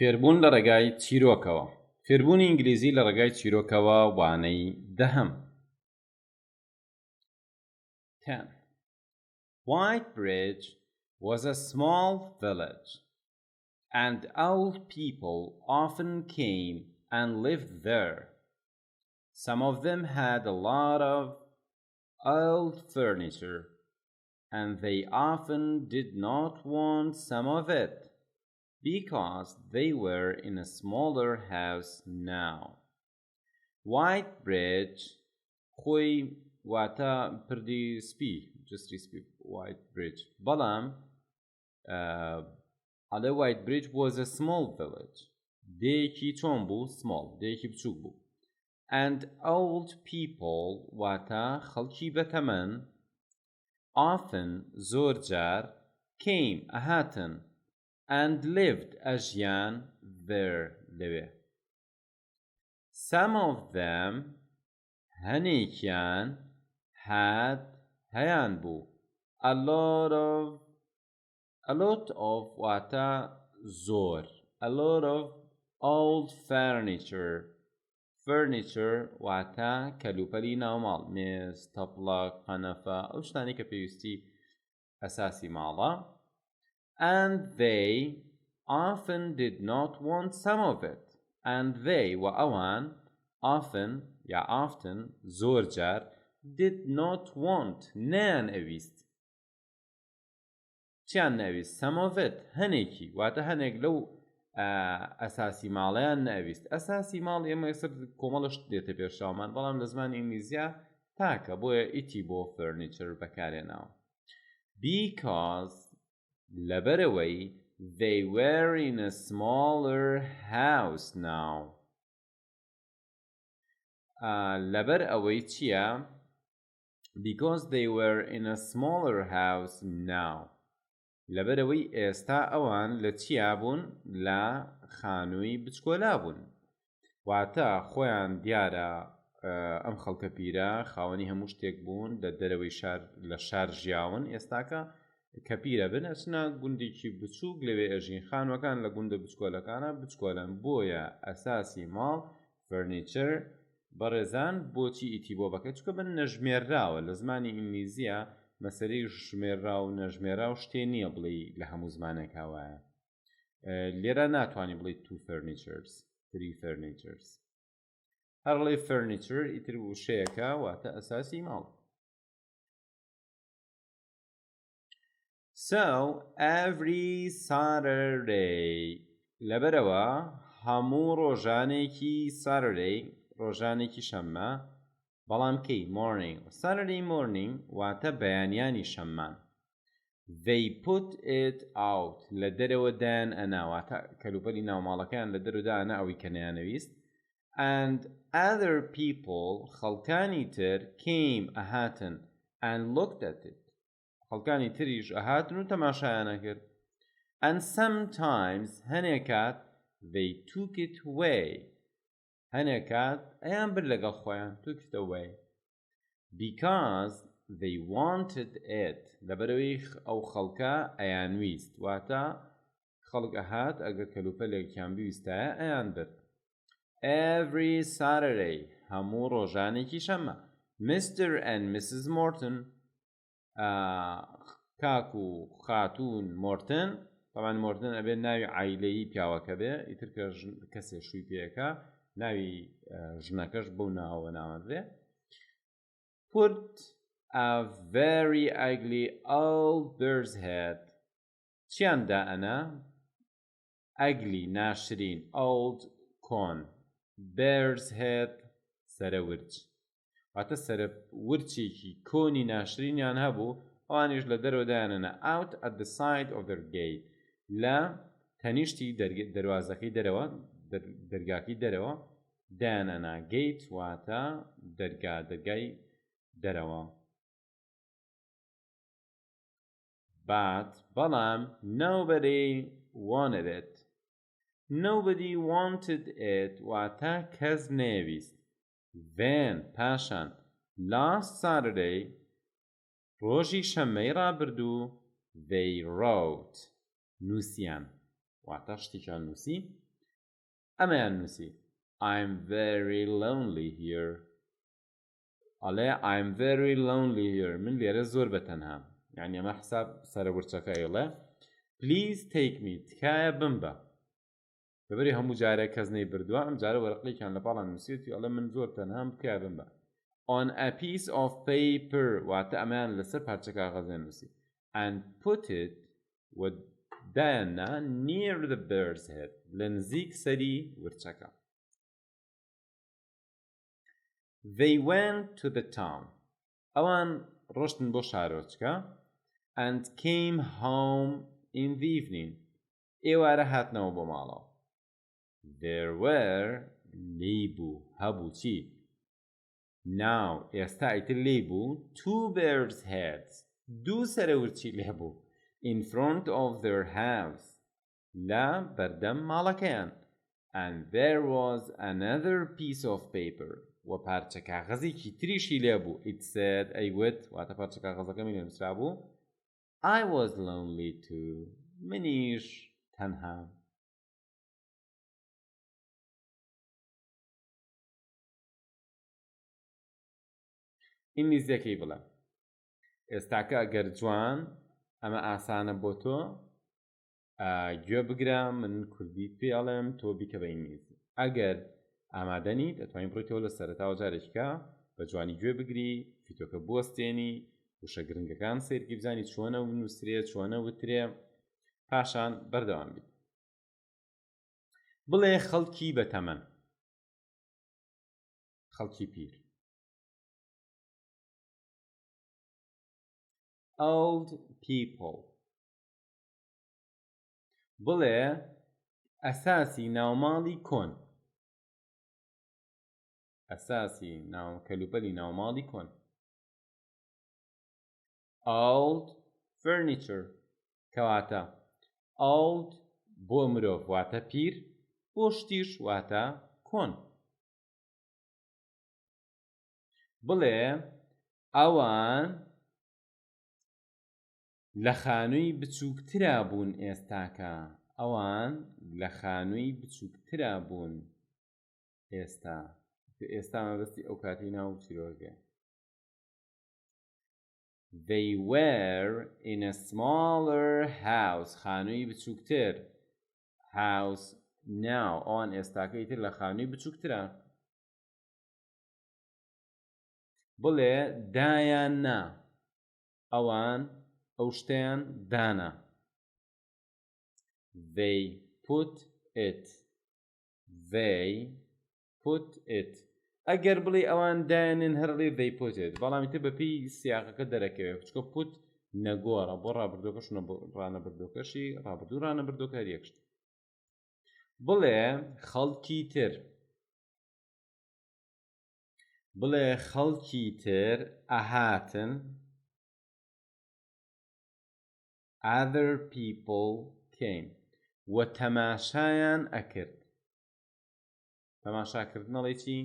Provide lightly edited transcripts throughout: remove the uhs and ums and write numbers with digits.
فێربوون لە ڕێگای چیرۆکەوە. فێربوونی ئینگلیزی لە ڕێگای چیرۆکەوە وانەی دەهەم. 10. Whitebridge was a small village, and old people often came and lived there. Some of them had a lot of old furniture, and they often did not want some of it, because they were in a smaller house now. Whitebridge خوی واتە پردی سپی جستی سپی Whitebridge بەڵام ئەڵێ Whitebridge was a small village دەیەکی چۆن بوو small دەیەکی بچووک بوو and old people واتە خەڵکی بەتەمەن often زۆر جار came ئەهاتن and lived ئەژیان there لەوێ. Some of them هەنێکیان had هەیان بوو a lot of واتە زۆر a lot of old furniture واتە کەلوپەلی ناوماڵ مێز تەپڵە قەنەفە ئەو شتانی کە پێویستی ئەساسی ماڵە and they often did not want some of it and they وأوان often زۆر جار did not want نەیان ئەویست چیان نەویست some of it هەنێکی واتە هەنێک لەو ئەساسی ماڵیان نەویست ئەساسی ماڵ ئێمە ئێستا کۆمەڵش دێتە پێشاومان بەڵام لە زمانی ئینگلیزیە تاکە بۆیە ئیتی بۆ furniture بەکارێناوە because لەبەرەوەی they were in a smaller house now لەبەر ئەوەی چییە because they were in a smaller house now لەبەرەوەی ئێستا ئەوان لە چیا بوون لە خانووی بچکۆلا بوون واتە خۆیان دیارە ئەم خەڵکە پیرە خاوەنی هەموو شتێک بوون لە دەرەوەی لە شار ژیاون ئێستاکە کە پیرە بن ئەچنە گوندێکی بچووک لەوێ ئەژین خانوەکان لە گوندە بچکۆلەکانە بچکۆلن بۆیە ئەساسی ماڵ فەرنیچر بەڕێزان بۆچی ئیتی بۆ بەکە چکە بن نەژمێراوە لە زمانی ئینگلیزیە مەسەلەی ژمێرا و نەژمێرا و شتێ نییە بڵێ لە هەموو زمانێکا وایە لێرە ناتوانانی بڵێ two furnitures three furnitures هەر بڵێ furniture ئیتر وشەیەکە واتە ئەساسی ماڵ. So every Saturday لەبەرەوە هەموو ڕۆژانێکی Saturday ڕۆژانێکی شەممە بەڵام کەی morning Saturday morning واتە بەیانیانی شەممان they put it out لە دەرەوە دایان ئەنا واتە کەلوپەلی ناوماڵەکەیان لە دەرەوەدا ئەنا ئەوی کە نەیانەویست and other people خەڵکانی تر came ئەهاتن and looked at it خەڵکانی تریش ئەهاتن و تەماشایانە کرد and sometimes هەنێکات they took it away هەنێکات ئەیان برد لەگەڵ خۆیان took it away because they wanted it لەبەرەوەی ئەو خەڵکە ئەیان ویست واتە خەڵک ئەهات ئەگەر کەلوپەلێکیان بویستایە ئەیان برد. Every Saturday هەموو ڕۆژانێکی شەممە Mr. and Mrs. Morton کاک و خاتوون مۆرتن طبعا مۆرتن ئەبێت ناوی عایلەیی پیاوەکە بێ ئیتر کە کەسێ شووی پێەکە ناوی ژنەکەش بەو ناوە ناوەدرێ put a very ugly old bear's head چیان دائەنا ugly ناشرین old کۆن bear's head سەرە ورچ واتە سەرە ورچێکی کۆنی ناشرینیان هەبوو ئەوانیش لە دەرەوە دایانەنا out at the side of their gate لە تەنیشتی دەروازەکەی دەرەوە دەرگاکەی دەرەوە دایانەنا gate واتە دەرگای دەرەوە بەڵام nobody wanted it واتە کەس نەیەویست then پاشان last Saturday ڕۆژی شەممەی ڕابردوو they wrote نووسیان واتە شتێکیان نووسی ئەمەیان نووسی I'm very lonely here ئەڵێ I'm very lonely here من لێرە زۆر بەتەنهام یعنی ئەمە حساب سەرەورچەکە ئێڵێ Please take me تکایە بمبە بەبەری هەموو جارێک کەس نەی بردووە ئەم جارە وەرەقەیەکیان لە پاڵان نووسێتی ئەڵێ من زۆر تەنهام تکایە بمبە On a piece of paper واتە ئەمەیان لەسەر پارچە کاغەزێ نووسی and put it ودایاننا near the bird's head لە نزیک سەری ورچەکە They went to the town ئەوان ڕۆشتن بۆ شارۆچکە and came home in the evening ئێوارە هاتنەوە بۆ ماڵەوە There were لێبوو هەبوو چی Now ئێستا ئیتر لێبوو two birds' heads دوو سەرەورچی لێبوو in front of their house لە بەردەم ماڵەکەیان and there was another piece of paper و پارچە کاغەزێکی تریشی لێبوو it said ئەیوت واتە پارچە کاغەزەکەمی لێنووسرا بوو I was lonely too منیش تەنها ئینگلیزیەکەی بڵێ ئێستاکە ئەگەر جوان ئەمە ئاسانە بۆ تۆ گوێ بگرە من کوردی پێڵێم تۆ بیکە بە ئینگلیزی ئەگەر ئامادەنیت ئەتوانین بڕۆیتەوە لە سەرەتاوە جارێککە بە جوانی گوێ بگری فیتۆکە بوەستێنی وشە گرنگەکان سیرکی بزانی چۆنە نووسرێت چۆنە وترێ پاشان بەردەوام بیت بڵێ خەڵکی بەتەمەن خەڵکی پیر old people بڵێ ئەساسی ناوماڵی کۆن ئەساسی کەلوپەلی ناوماڵی کۆن old furniture کەواتە old بۆ مرۆڤ واتە پیر بۆ شتیش واتە کۆن بڵێ ئەوان لە خانووی بچووکترا بوون ئێستاکە ئەوان لە خانووی بچووکترا بوون ئێستا مەبەستی ئەو کاتی ناو چیرۆکە They were in a smaller house خانووی بچووکتر house now ئەوان ئێستاکە ئیتر لە خانووی بچووکترا بڵێ دایان نا ئەوان ئەو شتیان دانا They put it ئەگەر بڵێ ئەوان دایانن هەرڵێ they put it بەڵام تر بەپێی سیاقەکە دەرەکەوێت چکە put نەگۆڕە بۆ ڕابردۆکەش ڕانەبردۆکەشی ڕابردوو ڕانەبردۆکە هەر یەکشت بڵێ خەڵکی تر ئەهاتن other people came و تەماشایان ئەکرد تەماشاکردنەڵی چی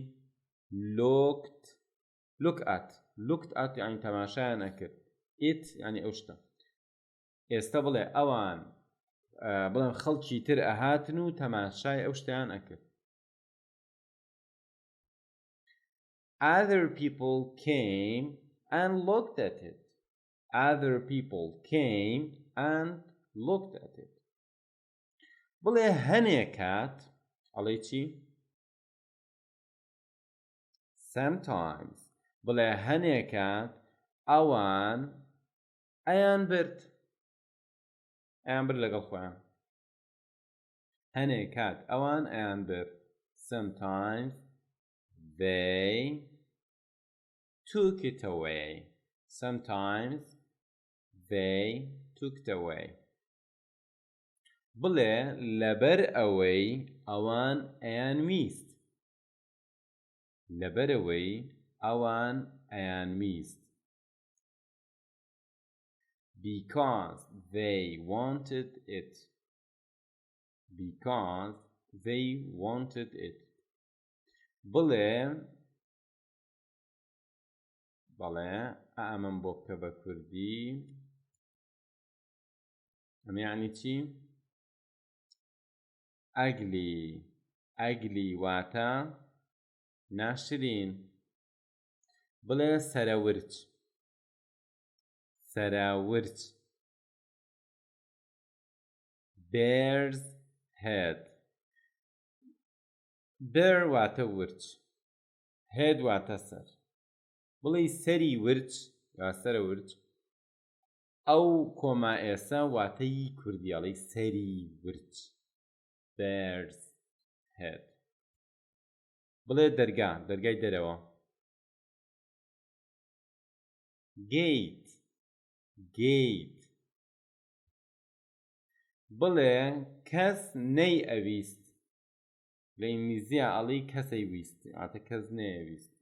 looked at یعنی تەماشایان ئەکرد it یعنی ئەو شتە ئێستا بڵێ ئەوان بڵێن خەڵکی تر ئەهاتن و تەماشای ئەو شتیان ئەکرد other people came and looked at it other people came and looked at it بڵێ هەنێک کات ئەڵێ چی sometimes بڵێ هەنێک کات ئەوان ئەیان برد لەگەڵ خۆیان هەنێک کات ئەوان ئەیان برد sometimes they took it away sometimes they took it away بڵێ لەبەر ئەوەی ئەوان ئەیان ویست لەبەرەوەی ئەوان ئەیان ویست because they wanted it بڵێ ئەمەم بۆ بکە بە کوردی ئەمە یعنی چی ئەگلی ئەگلی واتە ناشرین. بڵێ سەرەورچ. سەراورچ. bear's head. bear واتە ورچ. head واتە سەر. بڵێ سەری ورچ یا سەرە ورچ. ئەو کۆما ئێسە واتەی کوردیاڵی سەری ورچ. bear's head. بڵێ دەرگا. دەرگای دەرەوە. gate. gate. بڵێ کەس نەی ئەویست. لە ئینگلیزیە ئەڵێ کەسەی ویست ئاتە کەس نەیەویست.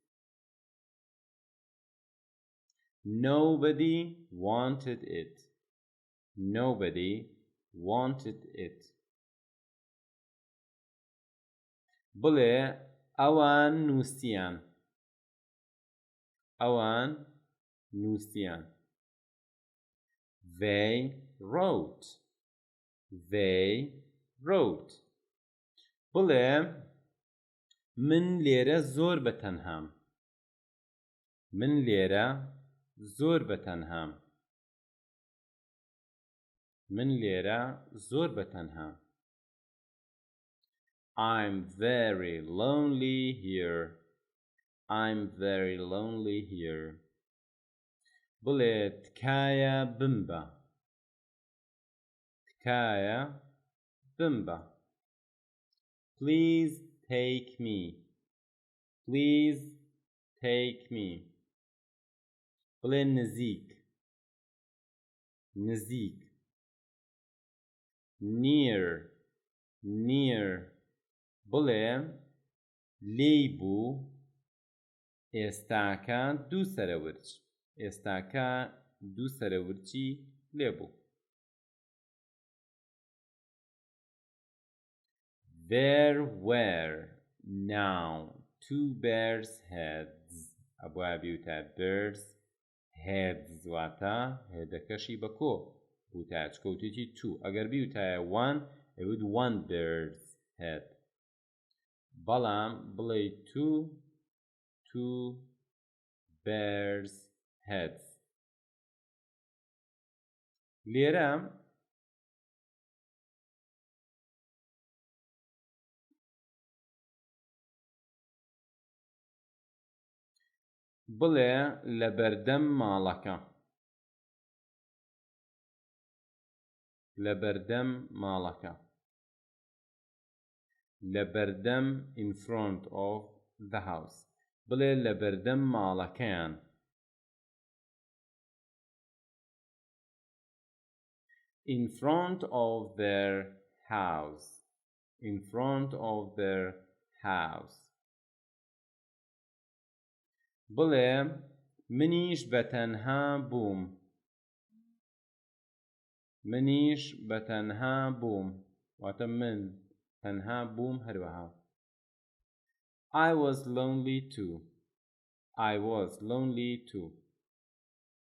nobody wanted it. nobody wanted it. بڵێ ئەوان نووسیان. ئەوان نووسیان. they wrote. they wrote. بڵێ من لێرە زۆر بەتەنهام. من لێرە زۆر بەتەنهام. من لێرە زۆر بەتەنهام. I'm very lonely here. I'm very lonely here. بڵێ تکایە بمبە. تکایە بمبە. Please take me. Please take me. بڵێ نزیک. نزیک. near. near. بڵێ لێی بوو ئێستاکە دوو سەرەورچ. ئێستاکە دوو سەرەورچی لێ بوو. There were now two bears' heads. ئەبووە بیوتە bears heads واتە هێدەکەشی بە کۆ بووتە چکەوتێکی two. ئەگەر بیوتایە one it would one bear's head. بەڵام بڵێ two bears' heads. لێرە بڵێ لە بەردەم ماڵەکە. لە بەردەم ماڵەکە. لە بەردەم in front of the house. بڵێ لە بەردەم ماڵەکەیان. in front of their house. in front of their house. بڵێ منیش بەتەنها بووم. منیش بەتەنها بووم واتە من تەنها بووم هەروەها. I was lonely too. I was lonely too.